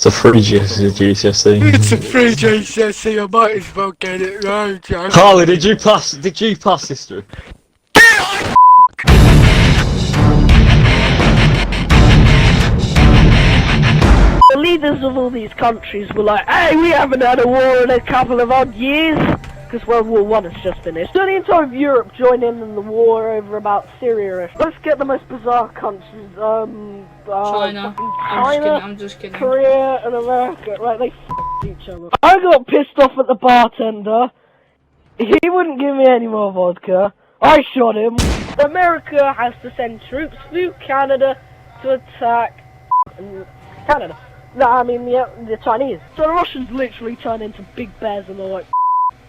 It's a free GCSE. It's a free GCSE, I might as well get it right, Joe. Harley, did you pass history? The leaders of all these countries were like, hey, we haven't had a war in a couple of odd years, because World War I has just finished. So the entire Europe joined in the war over about Syria. Let's get the most bizarre countries, China. I'm just kidding. Korea and America. Right, they f***ed each other. I got pissed off at the bartender. He wouldn't give me any more vodka. I shot him. America has to send troops through Canada to attack Canada. No, I mean the Chinese. So the Russians literally turn into big bears and they're like,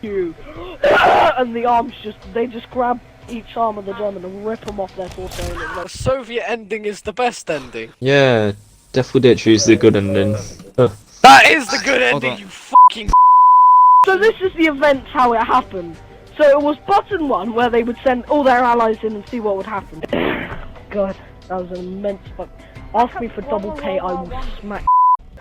you. And the arms they just grab each arm of the German and rip them off their torso. The Soviet ending is the best ending. Yeah, Death Will Choose the good ending. That is the good ending, you fucking. So this is the events how it happened. So it was button 1 where they would send all their allies in and see what would happen. God, that was an immense fuck. Ask me for double pay, I will smack.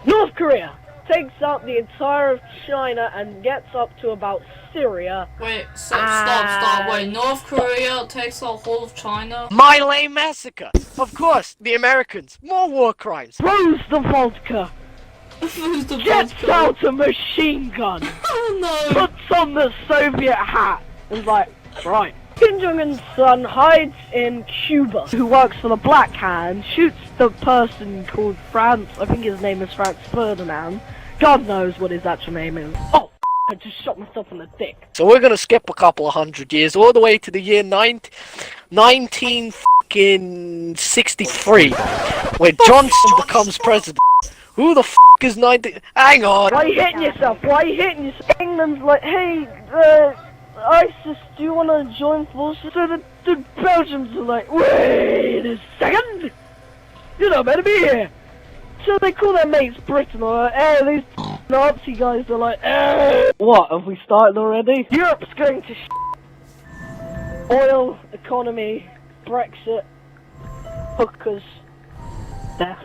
North Korea takes out the entire of China and gets up to about Syria. Wait, stop. Wait, North Korea takes out whole of China? My Lane Massacre! Of course, the Americans. More war crimes. Throws the vodka. Who's the Gets vodka? out a machine gun. Oh no! Puts on the Soviet hat. And like, right. Kim Jong-un's son hides in Cuba, who works for the Black Hand, shoots the person called France, I think his name is Franz Ferdinand. God knows what his actual name is. Oh, I just shot myself in the dick. So we're gonna skip a couple of hundred years, all the way to the year 1963, where Johnson becomes president. Who the f*** is 19... Hang on! Why are you hitting yourself? Why are you hitting yourself? England's like, hey, ISIS, do you want to join forces? So the Belgians are like, wait a second! You're not meant to be here! So they call their mates Britain, they're like, hey, these Nazi guys are like, hey! What, have we started already? Europe's going to oil, economy, Brexit, hookers, death,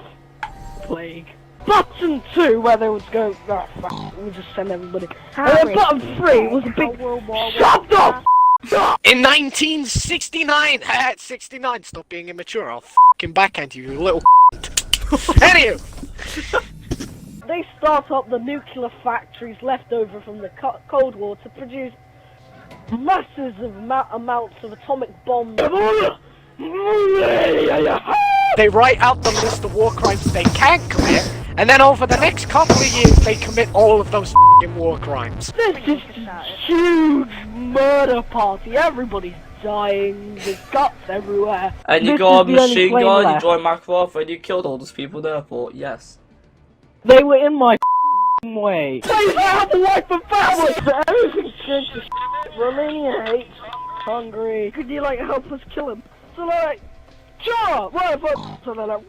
plague. Button 2, where they would go, oh, fuck, we'll just send everybody. And then button 3 was a big, shut the f*** In 1969! 69, stop being immature, I'll f***ing backhand you, you little Anywho! They start up the nuclear factories left over from the Cold War to produce masses of amounts of atomic bombs. They write out the list of war crimes they can't commit, and then over the next couple of years they commit all of those f***ing war crimes. This is a huge murder party, everybody's dying, there's guts everywhere. And you got a machine gun, you joined Makarov, and you killed all those people there, but yes. They were in my way. They have a wife and family! So everything's going to Romania hates Hungary. Could you like help us kill him? So like, sure! Whatever! So they're like,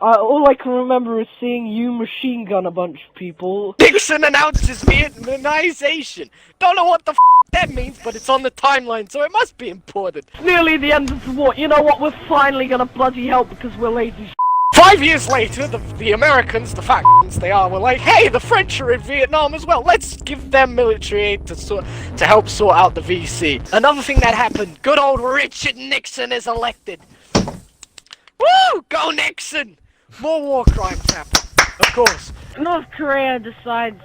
all I can remember is seeing you machine gun a bunch of people. Nixon announces Vietnamization! Don't know what the f*** that means, but it's on the timeline, so it must be important. It's nearly the end of the war. You know what? We're finally gonna bloody help because we're lazy. 5 years later, the Americans, the fat they are, were like, hey, the French are in Vietnam as well. Let's give them military aid to help sort out the VC. Another thing that happened, good old Richard Nixon is elected. Woo! Go Nixon! More war crimes happen, of course. North Korea decides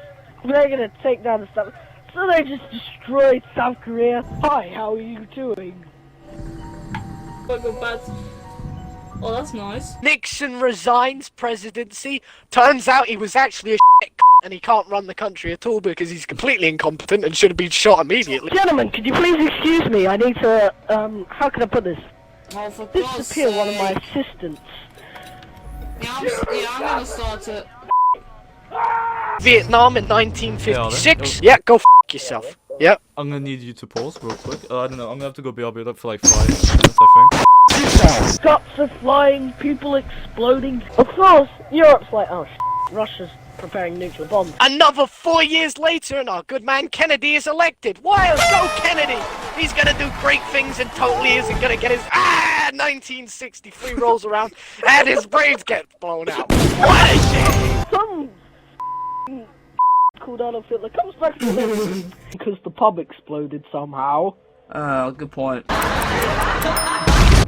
they're gonna take down the stuff, so they just destroyed South Korea. Hi, how are you doing? Oh, that's nice. Nixon resigns presidency. Turns out he was actually a shit and he can't run the country at all because he's completely incompetent and should have been shot immediately. Gentlemen, could you please excuse me? I need to, how can I put this? Oh, for God's Disappear one of my sake. assistants. Yeah, I'm gonna start it. Vietnam in 1956. Yeah, go f yourself. Yep. I'm gonna need you to pause real quick. I don't know, I'm gonna have to go BRB up for like 5 minutes, I think. Guts are flying, people exploding. Of course, Europe's like, oh Russia's preparing nuclear bombs. Another 4 years later and our good man Kennedy is elected. Wild, go Kennedy! He's gonna do great things and totally isn't gonna get his 1963 rolls around and his brains get blown out. What a shame! Adolf Hitler comes back from the dead because the pub exploded somehow. Good point.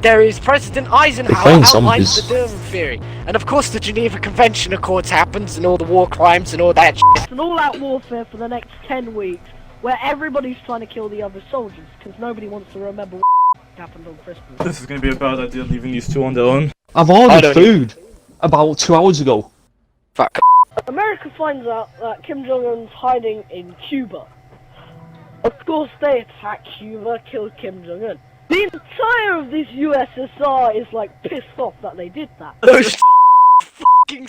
There is President Eisenhower find outlines the zombies. Durham Theory. And of course the Geneva Convention Accords happens and all the war crimes and all that shit. It's an all-out warfare for the next 10 weeks where everybody's trying to kill the other soldiers because nobody wants to remember what happened on Christmas. This is gonna be a bad idea leaving these two on their own. I've I ordered don't food about 2 hours ago. Fuck. America finds out that Kim Jong-un's hiding in Cuba. Of course they attack Cuba, kill Kim Jong-un. The entire of this USSR is like pissed off that they did that. Those fucking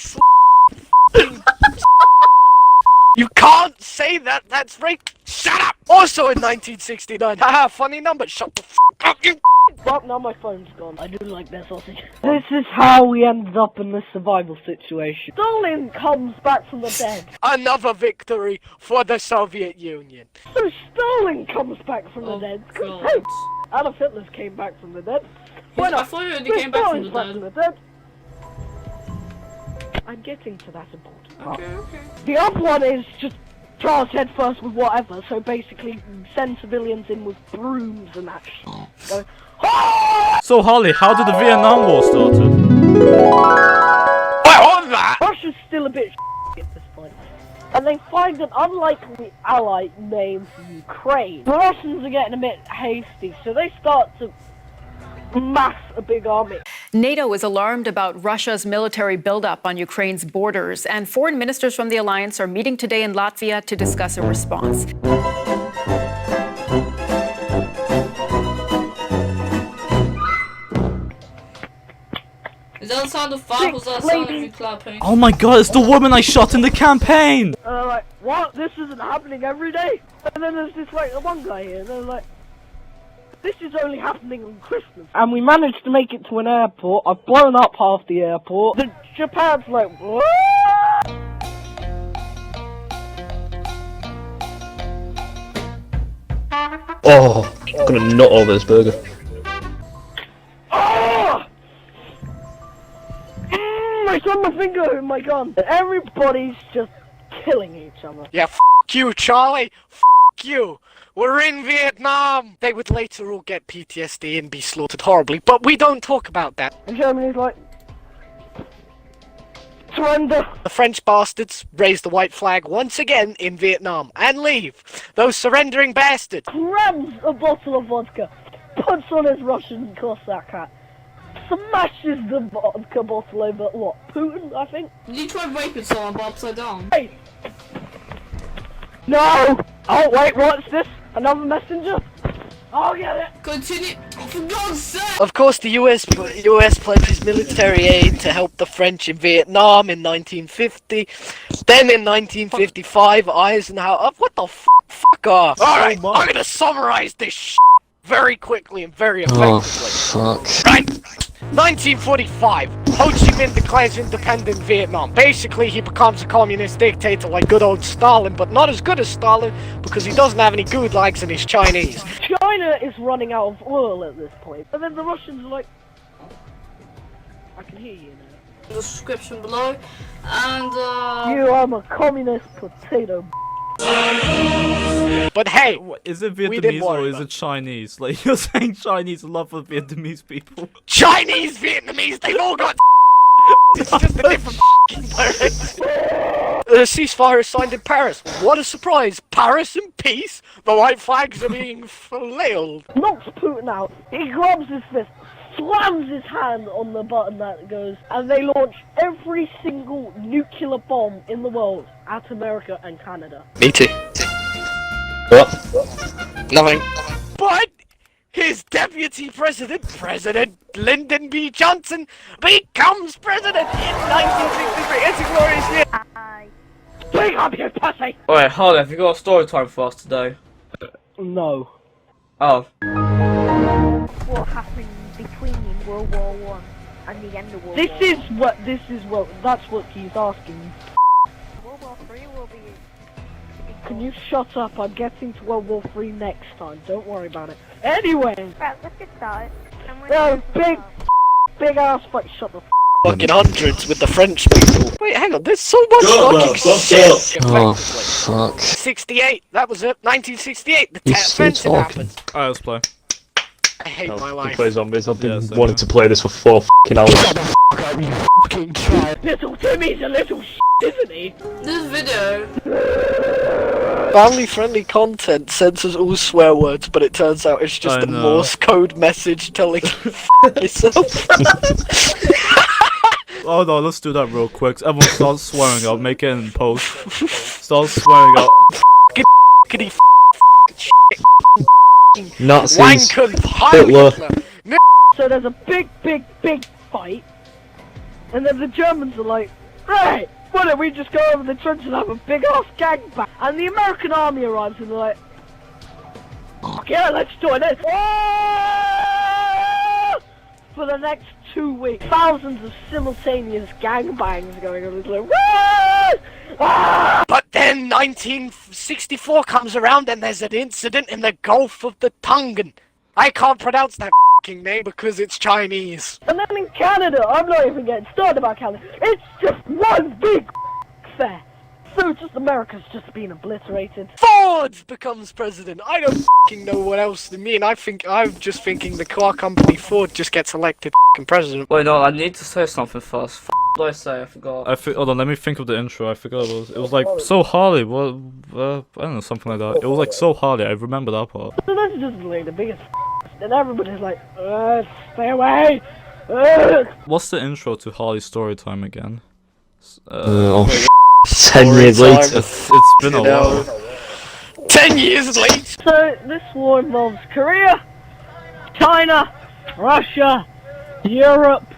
You can't say that, that's rape. Shut up! Also in 1969, haha, funny number, shut the up, you. Fuck, now my phone's gone. I do like their sausage. This is how we ended up in this survival situation. Stalin comes back from the dead. Another victory for the Soviet Union. So Stalin comes back from the dead. God. Hey, Adolf Hitler's came back from the dead. Why I not? thought you already So came back from Stalin's the dead. I'm getting to that important part. Okay. The other one is just charge head first with whatever, so basically send civilians in with brooms and that shit. Go, So Harley, how did the Vietnam War started? What was that? Russia's still a bit at this point. And they find an unlikely ally named Ukraine. The Russians are getting a bit hasty, so they start to mass a big army. NATO is alarmed about Russia's military buildup on Ukraine's borders, and foreign ministers from the alliance are meeting today in Latvia to discuss a response. Is that the sound of fire? Was that the sound of you clapping? Oh my god, it's the woman I shot in the campaign! Like, what? This isn't happening every day? And then there's this, like, one guy here, and they're like, this is only happening on Christmas. And we managed to make it to an airport. I've blown up half the airport. The Japan's like, what? Oh, I'm gonna nut over this burger. Oh! I shot my finger in my gun. Everybody's just killing each other. Yeah, f you, Charlie. F you. We're in Vietnam. They would later all get PTSD and be slaughtered horribly, but we don't talk about that. And Germany's like, surrender. The French bastards raise the white flag once again in Vietnam and leave. Those surrendering bastards. Grabs a bottle of vodka, puts on his Russian Cossack hat, smashes the vodka bottle over, what, Putin, I think? Did you try raping someone but upside down? Hey! No! Oh, wait, what's this? Another messenger? I'll get it! Continue. Oh, for God's sake! Of course, the US pledges military aid to help the French in Vietnam in 1950. Then in 1955, Eisenhower... what the fuck off! Alright, I'm gonna summarize this very quickly and very effectively. Oh, fuck. Right! 1945, Ho Chi Minh declares independent Vietnam. Basically, he becomes a communist dictator like good old Stalin, but not as good as Stalin because he doesn't have any gulags and he's Chinese. China is running out of oil at this point. And then the Russians are like, I can hear you now. The description below. And, You are a communist potato. But hey, Is it We didn't Vietnamese or worry is about it Chinese? Like, you're saying Chinese love for Vietnamese people. Chinese, Vietnamese, they've all got it's just a different direction. The ceasefire is signed in Paris. What a surprise! Paris in peace? The white flags are being flailed. Knocks Putin out. He grabs his fist, slams his hand on the button that goes, and they launch every single nuclear bomb in the world at America and Canada. Me too. What? Nothing. But his deputy president, President Lyndon B. Johnson, becomes president in 1963. It's a glorious year. Bring up your pussy! Alright, Harley, have you got a story time for us today? No. Oh. What happened between World War One and the end of World This War is what, that's what he's asking. World War Three will be. Can you shut up? I'm getting to World War III next time. Don't worry about it. Anyway! Right, let's get started. No, big ass fuck, shut the f fucking hundreds with the French people. Wait, hang on, there's so much fucking shit. Oh, fuck. 68, that was it. 1968, the He's still offensive talking. happened. Alright, let's play. I hate my To life. play zombies. I've been Yeah, same wanting here. to play this for 4 fucking hours. Fucking try. Little Timmy's a little isn't he? This video. Family-friendly content censors all swear words, but it turns out it's just I a know. Morse code message telling you yourself. Oh no, let's do that real quick. Everyone start swearing out, make it in post. Start swearing out. Kiddie Nazis. wanker, Hitler. Hitler. So there's a big fight, and then the Germans are like, right, why don't we just go over the trench and have a big ass gangbang? And the American army arrives and they're like, yeah, let's join it. For the next 2 weeks, thousands of simultaneous gangbangs going on. It's like, But then 1964 comes around and there's an incident in the Gulf of the Tongan. I can't pronounce that f***ing name because it's Chinese. And then in Canada, I'm not even getting started about Canada. It's just one big fair. So just America's just been obliterated. Ford becomes president. I don't f***ing know what else to mean. I'm just thinking the car company Ford just gets elected f***ing president. Wait, no, I need to say something first. What did I say? I forgot. Hold on, let me think of the intro. I forgot it was like so Harley. What? I don't know, something like that. It was like so Harley. I remember that part. So that's just like the biggest and everybody's like, stay away. What's the intro to Harley Story Time again? 10 years Story later. time. It's been a while. 10 years late. So this war involves Korea, China, Russia, Europe,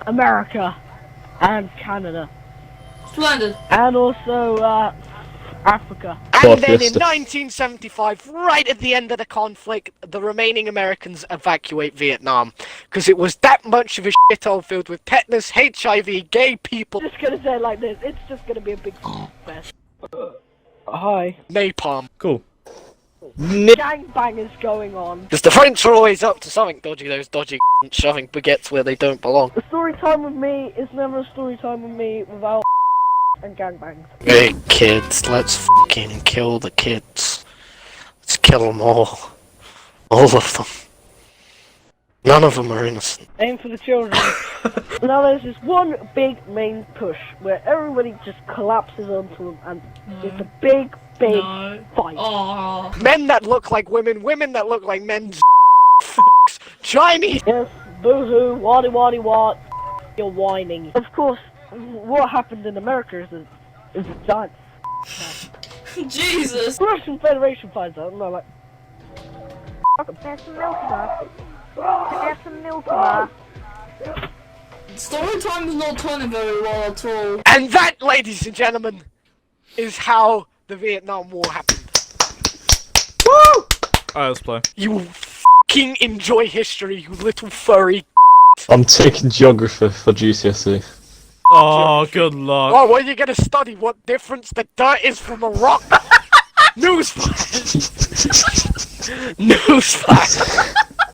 America, and Canada, Splendid. and also Africa. And then in Fiesta. 1975, right at the end of the conflict, the remaining Americans evacuate Vietnam. Because it was that much of a shithole filled with tetanus, HIV, gay people, Just gonna say it like this, it's just gonna be a big fest. Hi. napalm. Cool. Gangbang is going on. Because the French are always up to something dodgy, those dodgy shoving baguettes where they don't belong. The story time with me is never a story time with me without and gangbangs. Hey kids, let's fucking kill the kids. Let's kill them all. All of them. None of them are innocent. Aim for the children. Now there's this one big main push where everybody just collapses onto them and it's a big No. fight. Oh. Men that look like women, women that look like men, Chinese. Yes, boo-hoo, waddy wat, you're whining. Of course, what happened in America is a giant. Jesus. The Russian Federation finds out and they're like, There's some milk bar. There's some milk bar. Story time is not turning very well at all. And that, ladies and gentlemen, is how the Vietnam War happened. Woo! Alright, let's play. You fucking enjoy history, you little furry. I'm taking geography for GCSE. Oh, good luck. Oh, what are you gonna study? What difference the dirt is from a rock? Newsflash! Newsflash!